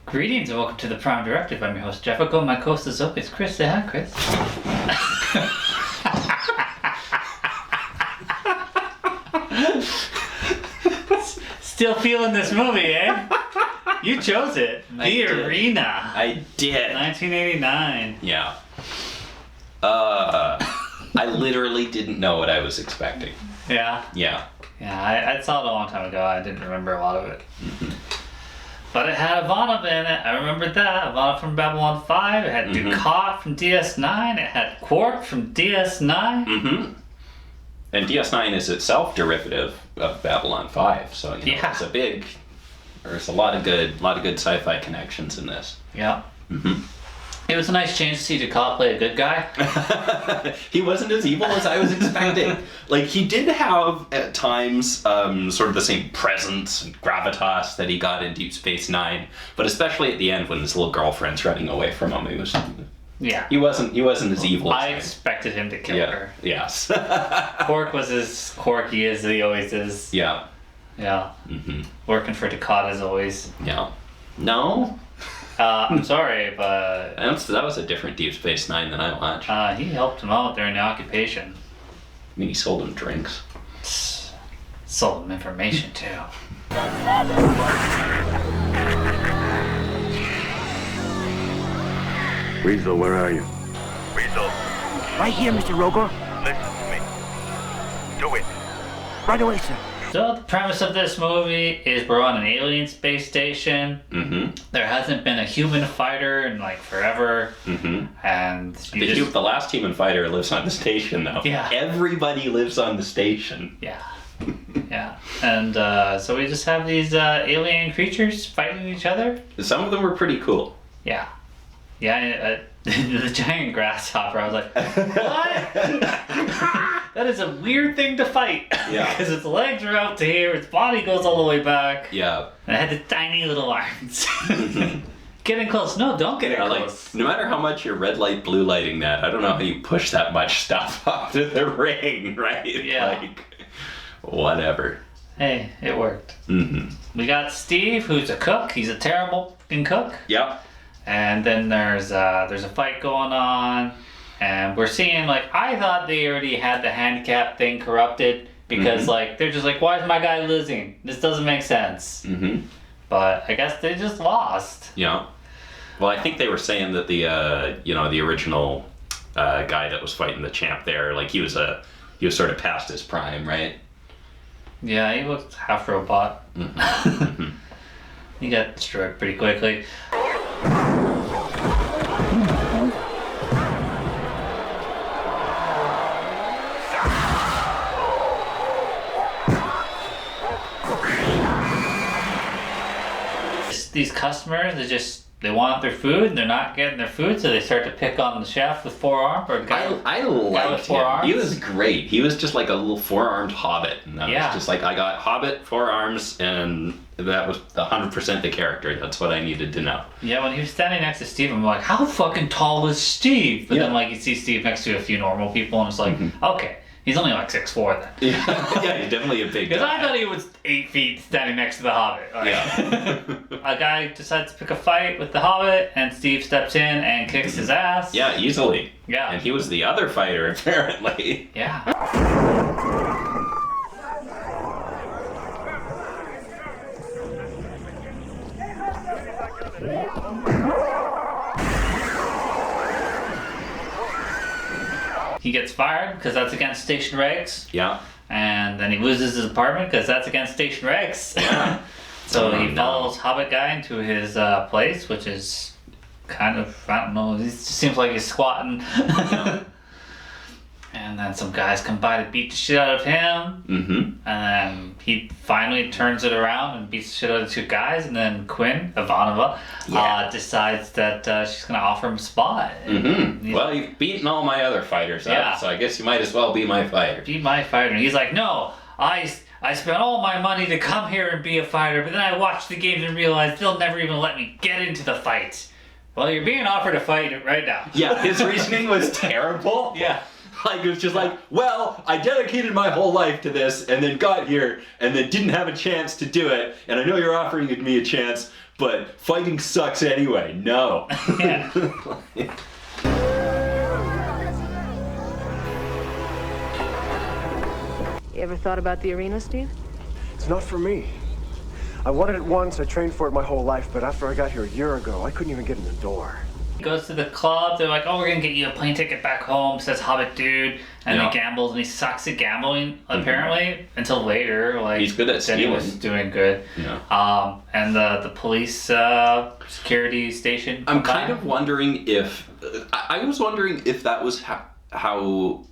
Greetings and welcome to the Prime Directive. I'm your host Jefficho. My co-host is always Chris. Say hi, Chris. Still feeling this movie, eh? You chose it. The Arena. I did. 1989. Yeah. I literally didn't know what I was expecting. Yeah? Yeah. Yeah, I saw it a long time ago. I didn't remember a lot of it. Mm-hmm. But it had Ivana in it. I remembered that. Ivana from Babylon 5. It had Ducat from DS9. It had Quark from DS9. Mm-hmm. And DS9 is itself derivative of Babylon 5. So, you know, there's a lot of good sci-fi connections in this. Yeah. Mm-hmm. It was a nice change to see Ducat play a good guy. He wasn't as evil as I was expecting. Like, he did have, at times, sort of the same presence and gravitas that he got in Deep Space Nine, but especially at the end when his little girlfriend's running away from him, he wasn't as evil as I expected him to kill her. Yes. Quark was as quirky as he always is. Yeah. Yeah. Mm-hmm. Working for Ducat as always. Yeah. No? I'm sorry, but... That was a different Deep Space Nine than I watched. He helped him out during the occupation. I mean, he sold him drinks. Sold him information, too. Weezil, where are you? Weezil, Right here, Mr. Rogor. listen to me. Do it. Right away, sir. So the premise of this movie is we're on an alien space station. Mm-hmm. There hasn't been a human fighter in like forever. Mm-hmm. And The last human fighter lives on the station, though. Yeah. Everybody lives on the station. Yeah. Yeah. And so we just have these alien creatures fighting each other. Some of them were pretty cool. Yeah. Yeah. The giant grasshopper, I was like, what? That is a weird thing to fight. Yeah. Because its legs are out to here, its body goes all the way back. Yeah. And it had the tiny little arms. Get in close. No, don't get in close. Like, no matter how much you're red light, blue lighting that, I don't know how you push that much stuff up to the ring, right? Yeah. Like, whatever. Hey, it worked. Mm-hmm. We got Steve, who's a cook. He's a terrible fucking cook. Yep. And then there's a fight going on, and we're seeing, like, I thought they already had the handicap thing corrupted because like they're just like, why is my guy losing? This doesn't make sense. Mm-hmm. But I guess they just lost. Yeah. Well, I think they were saying that the original guy that was fighting the champ there, like he was sort of past his prime, right? Yeah, he looked half robot. Mm-hmm. He got destroyed pretty quickly. These customers, they want their food and they're not getting their food, so they start to pick on the chef with four arms. Or I liked him. Arms. He was great. He was just like a little four-armed hobbit. And I was just like, I got hobbit, four arms, and that was 100% the character. That's what I needed to know. Yeah, when he was standing next to Steve, I'm like, how fucking tall is Steve? But then like you see Steve next to a few normal people, and it's like, okay. He's only like 6'4" then. Yeah, he's definitely a big guy. Because I thought he was 8 feet standing next to the Hobbit. Like, Yeah. A guy decides to pick a fight with the Hobbit, and Steve steps in and kicks his ass. Yeah, easily. Yeah. And he was the other fighter, apparently. Yeah. He gets fired because that's against station regs. Yeah. And then he loses his apartment because that's against station regs. Yeah. So he follows Hobbit guy into his place, which is kind of, I don't know, it just seems like he's squatting. Yeah. And then some guys come by to beat the shit out of him. Mm-hmm. And then he finally turns it around and beats the shit out of two guys. And then Quinn, Ivanova, decides that she's going to offer him a spot. Mm-hmm. Well, you've beaten all my other fighters up, so I guess you might as well be my fighter. Be my fighter. And he's like, no, I spent all my money to come here and be a fighter, but then I watched the games and realized they'll never even let me get into the fight. Well, you're being offered a fight right now. Yeah, his reasoning was terrible. Yeah. Like, it was just like, well, I dedicated my whole life to this and then got here and then didn't have a chance to do it. And I know you're offering me a chance, but fighting sucks anyway. No. Yeah. You ever thought about the arena, Steve? It's not for me. I wanted it once, I trained for it my whole life, but after I got here a year ago, I couldn't even get in the door. He goes to the club, they're like, oh, we're gonna get you a plane ticket back home, says Hobbit dude, and he gambles, and he sucks at gambling, apparently, until later, like, he's good at then he stealing. was doing good. Yeah. And the police security station. I'm kind of wondering if, I was wondering if that was how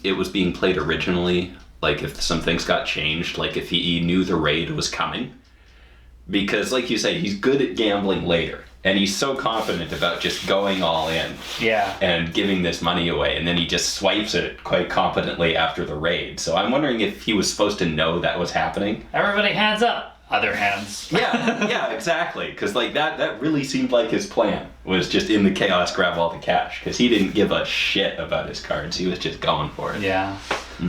it was being played originally, like if some things got changed, like if he knew the raid was coming. Because, like you say, he's good at gambling later. And he's so confident about just going all in. Yeah. And giving this money away. And then he just swipes it quite competently after the raid. So I'm wondering if he was supposed to know that was happening. Everybody hands up. Other hands. Yeah, exactly. Because, like, that really seemed like his plan. Was just in the chaos grab all the cash. Because he didn't give a shit about his cards. He was just going for it. Yeah.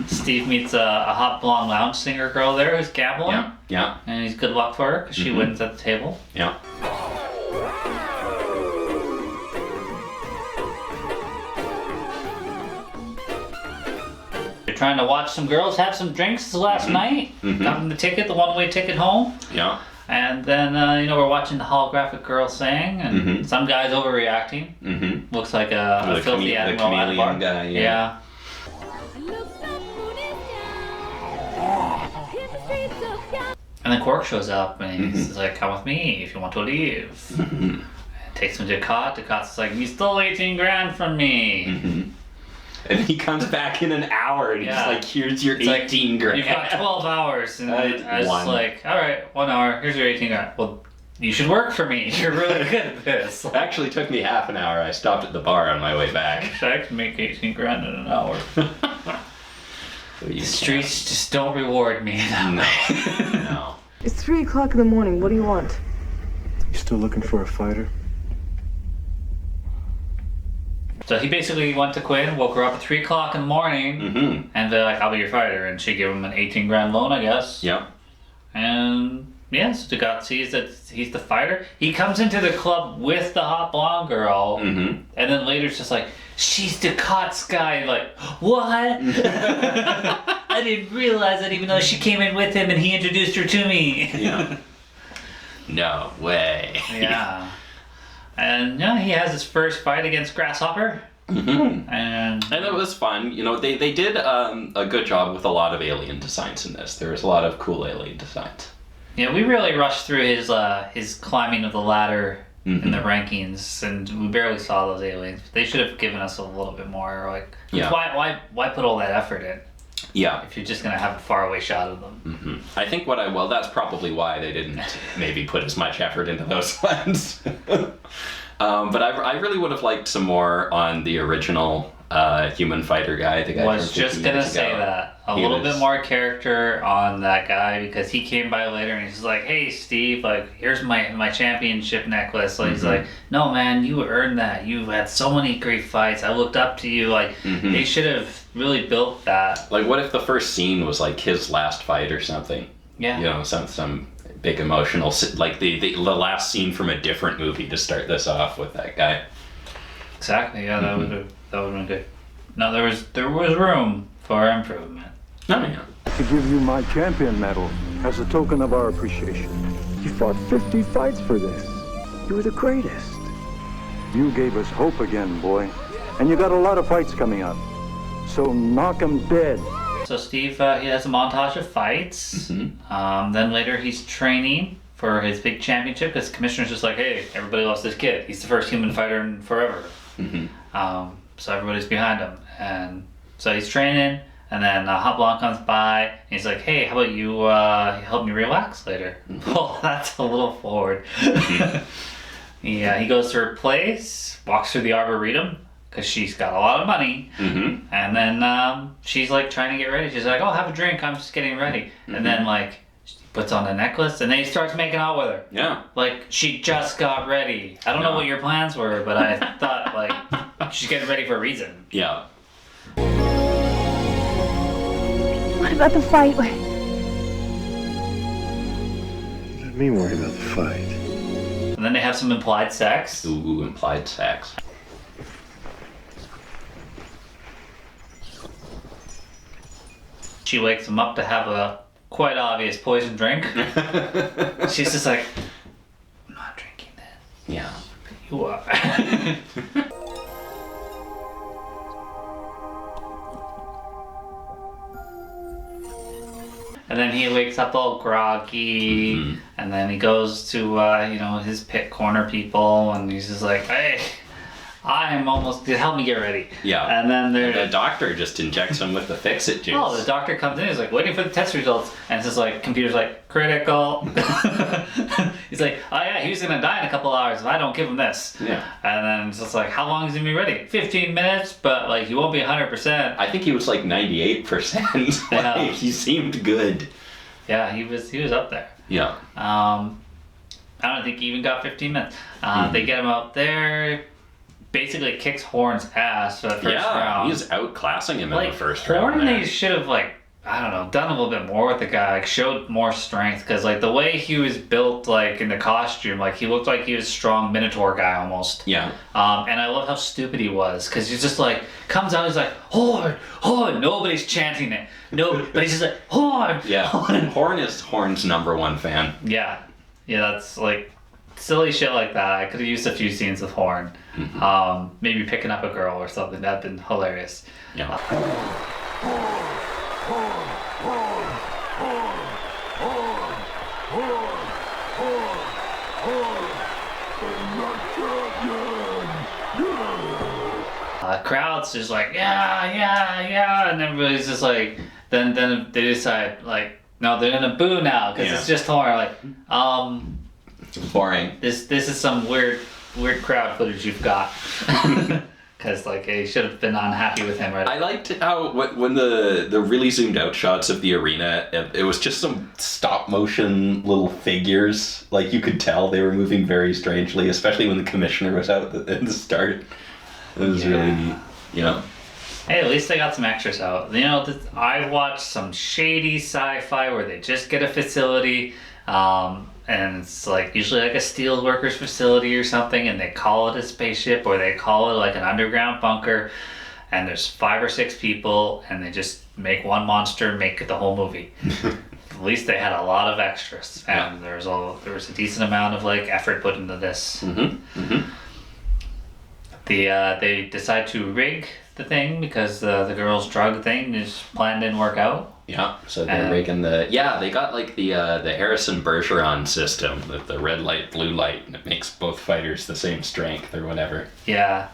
Steve meets a hot blonde lounge singer girl there who's gambling. Yeah. And he's good luck for her because she wins at the table. Yeah. They're trying to watch some girls have some drinks last night. Got them the ticket, the one-way ticket home. Yeah. And then, we're watching the holographic girl sing, and some guy's overreacting. Looks like a filthy animal at a bar. Chameleon guy, yeah. And then Quark shows up, and he's like, come with me if you want to leave. And takes him to Ducat. Ducat's like, you stole 18 grand from me. And he comes back in an hour, and he's like, here's your 18 grand. You've got 12 hours. And I was like, all right, 1 hour, here's your 18 grand. Well, you should work for me. You're really good at this. It actually took me half an hour. I stopped at the bar on my way back. I can make 18 grand in an hour. The streets just don't reward me that way. No. It's 3 o'clock in the morning. What do you want? You still looking for a fighter? So he basically went to Quinn, woke her up at 3 o'clock in the morning, and they're like, I'll be your fighter. And she gave him an 18 grand loan, I guess. Yep. And yeah, so Ducat sees that he's the fighter. He comes into the club with the hot blonde girl, and then later it's just like, she's Ducat's guy. Like, what? I didn't realize that, even though she came in with him and he introduced her to me. Yeah. No way. Yeah. And yeah, he has his first fight against Grasshopper. And it was fun. You know, they did a good job with a lot of alien designs in this. There was a lot of cool alien designs. Yeah, we really rushed through his climbing of the ladder in the rankings, and we barely saw those aliens. They should have given us a little bit more. Like, why put all that effort in? Yeah. If you're just gonna have a faraway shot of them. I think that's probably why they didn't maybe put as much effort into those ones. But I really would have liked some more on the original human fighter guy. The guy was just gonna say that. A little bit more character on that guy, because he came by later and he's like, hey Steve, like, here's my championship necklace. Like, he's like, no man, you earned that. You've had so many great fights. I looked up to you. Like, they should have really built that. Like, what if the first scene was like his last fight or something? Yeah. You know, some big emotional, like the last scene from a different movie to start this off with that guy. Exactly. Yeah, that would have been good. No, there was room for improvement. Oh yeah. To give you my champion medal as a token of our appreciation. You fought 50 fights for this. You were the greatest. You gave us hope again, boy. And you got a lot of fights coming up. So knock 'em dead. So Steve, he has a montage of fights. Then later he's training for his big championship, because the commissioner's just like, hey, everybody loves this kid. He's the first human fighter in forever. So everybody's behind him. And so he's training, and then Hot Blonde comes by, and he's like, hey, how about you help me relax later? Well, that's a little forward. Yeah, he goes to her place, walks through the Arboretum, because she's got a lot of money. And then she's like trying to get ready. She's like, oh, have a drink, I'm just getting ready. And then like she puts on the necklace, and then he starts making out with her. Yeah. Like, she just got ready. I don't know what your plans were, but I thought, like, she's getting ready for a reason. Yeah. What about the fight? Let me worry about the fight. And then they have some implied sex. Ooh, implied sex. She wakes him up to have a quite obvious poison drink. She's just like, I'm not drinking that. Yeah. You are. And then he wakes up all groggy, and then he goes to, his pit corner people, and he's just like, hey, I'm almost, help me get ready. Yeah. And then The doctor just injects him with the fix-it juice. Oh, the doctor comes in, he's like, waiting for the test results, and it's just like, computer's like, critical. He's like, oh yeah, he was gonna die in a couple hours if I don't give him this. Yeah. And then it's just like, how long is he gonna be ready? 15 minutes, but like, he won't be 100%. I think he was like 98%. Yeah. Like, he seemed good. Yeah, he was up there. Yeah. I don't think he even got 15 minutes. They get him out there, basically kicks Horn's ass for the first round. He's outclassing him in the first Horn, round. they should have done a little bit more with the guy, like showed more strength, because like the way he was built, like in the costume, like he looked like he was a strong Minotaur guy almost. Yeah. And I love how stupid he was, because he's just like comes out, he's like Horn, Horn, nobody's chanting it, no, but he's just like Horn. Yeah. Horn. Horn is Horn's #1 fan. Yeah, that's like silly shit like that. I could have used a few scenes with Horn. Maybe picking up a girl or something. That'd been hilarious. Yeah. Crowd's just like, yeah, and everybody's just like, then they decide like, no, they're gonna boo now because it's just Horn. Like, It's boring. This is some weird crowd footage you've got. Because like they should have been unhappy with him, right? I liked how when the really zoomed out shots of the arena, it was just some stop motion little figures. Like you could tell they were moving very strangely, especially when the commissioner was out at the start. It was really neat, Hey, at least they got some extras out. I watched some shady sci-fi where they just get a facility, and it's like usually like a steel workers facility or something, and they call it a spaceship or they call it like an underground bunker, and there's 5 or 6 people, and they just make one monster, make the whole movie. At least they had a lot of extras, and there was a decent amount of like effort put into this. They decide to rig the thing because the girl's drug thing plan didn't work out. Yeah, so they're rigging they got like the Harrison Bergeron system, the red light, blue light, and it makes both fighters the same strength or whatever. Yeah,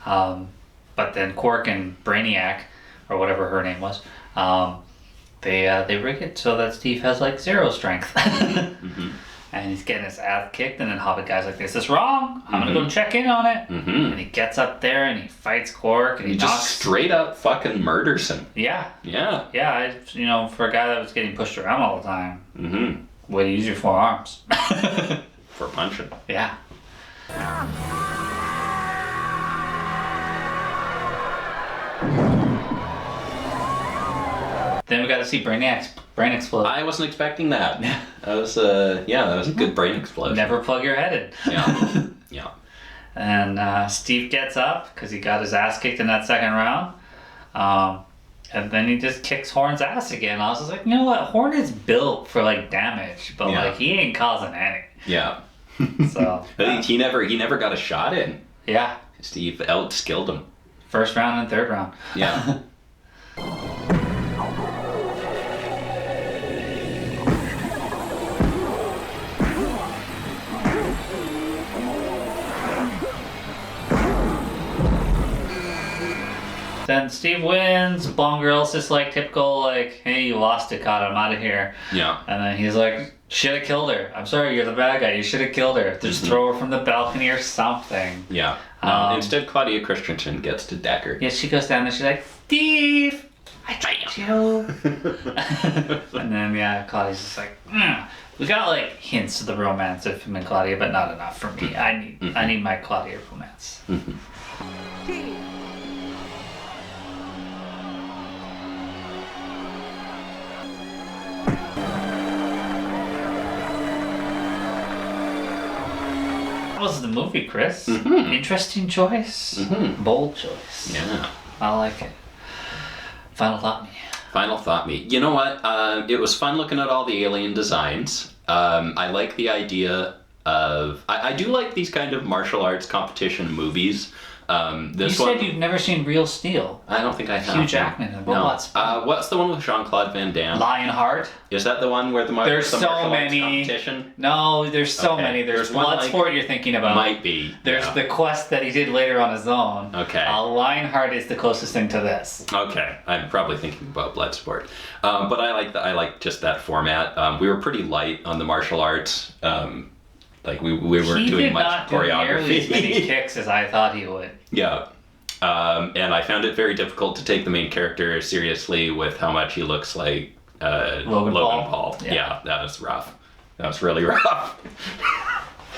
but then Quark and Brainiac, or whatever her name was, they rig it so that Steve has like 0 strength. And he's getting his ass kicked, and then Hobbit guy's like, this is wrong, I'm gonna go check in on it. And he gets up there and he fights Quark, and he knocks... just straight up fucking murders him. Yeah, for a guy that was getting pushed around all the time, way to use your 4 arms. For punching. Yeah. Then we got to see Brainiac's brain explode. I wasn't expecting that. That was a good brain explosion. Never plug your head in. Yeah. And Steve gets up because he got his ass kicked in that second round. And then he just kicks Horn's ass again. I was just like, you know what? Horn is built for like damage, but like he ain't causing any. Yeah. So he never got a shot in. Yeah. Steve outskilled him. First round and third round. Yeah. Then Steve wins. Blonde girl's just like typical, like, hey, you lost it, Cod, I'm out of here. Yeah. And then he's like, should have killed her. I'm sorry, you're the bad guy. You should have killed her. Just throw her from the balcony or something. Yeah. Instead, Claudia Christian gets to deck her. Yeah, she goes down there. She's like, Steve, I tricked you. And then Claudia's just like, we got like hints of the romance of him and Claudia, but not enough for me. I need my Claudia romance. movie, Chris. Interesting choice. Bold choice. Yeah. I like it. Final thought me. Final thought me. You know what? It was fun looking at all the alien designs. I like the idea of... I do like these kind of martial arts competition movies. This you one, said you've never seen Real Steel. I don't think I have. Hugh Jackman and robots. No. What's the one with Jean-Claude Van Damme? Lionheart. Is that the one where the There's the so martial arts many. competition? No, there's so Okay. many. There's There's one, Bloodsport you're thinking about. Might be. There's yeah. the quest that he did later on his own. Okay. Lionheart is the closest thing to this. Okay, I'm probably thinking about Bloodsport, but I like just that format. We were pretty light on the martial arts. Like we weren't He doing did much not do nearly as many choreography. kicks as I thought he would. Yeah. And I found it very difficult to take the main character seriously with how much he looks like Logan Paul. Yeah, that was rough. That was really rough.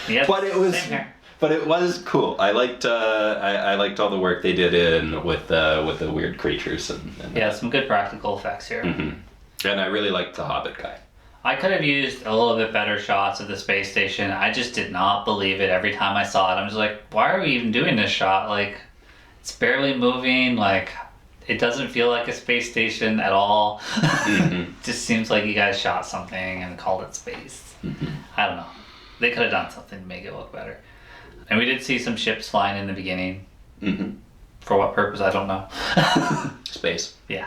Yes, But it was, same here. but it was cool. I liked I liked all the work they did in with the weird creatures and Yeah, some good practical effects here. and I really liked the Hobbit guy. I could have used a little bit better shots of the space station. I just did not believe it every time I saw it. I'm just like, why are we even doing this shot? Like, it's barely moving. Like, it doesn't feel like a space station at all. Just seems like you guys shot something and called it space. I don't know. They could have done something to make it look better. And we did see some ships flying in the beginning. For what purpose, I don't know. Space. Yeah.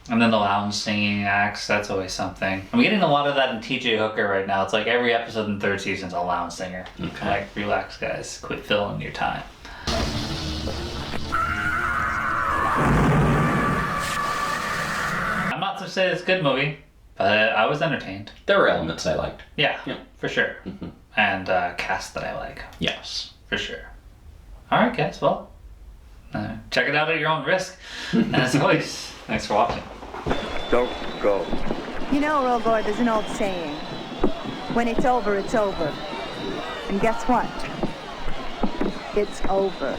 And then the lounge singing acts, that's always something. I'm getting a lot of that in TJ Hooker right now. It's like every episode in third season's a lounge singer. Okay. Like, relax, guys. Quit filling your time. I'm not to say it's a good movie, but I was entertained. There were elements I liked. Yeah, Yeah. for sure. And cast that I like, Yes. for sure. Alright, guys, well, check it out at your own risk. And as always, thanks for watching. Don't go. You know, Rogor, there's an old saying. When it's over, it's over. And guess what? It's over.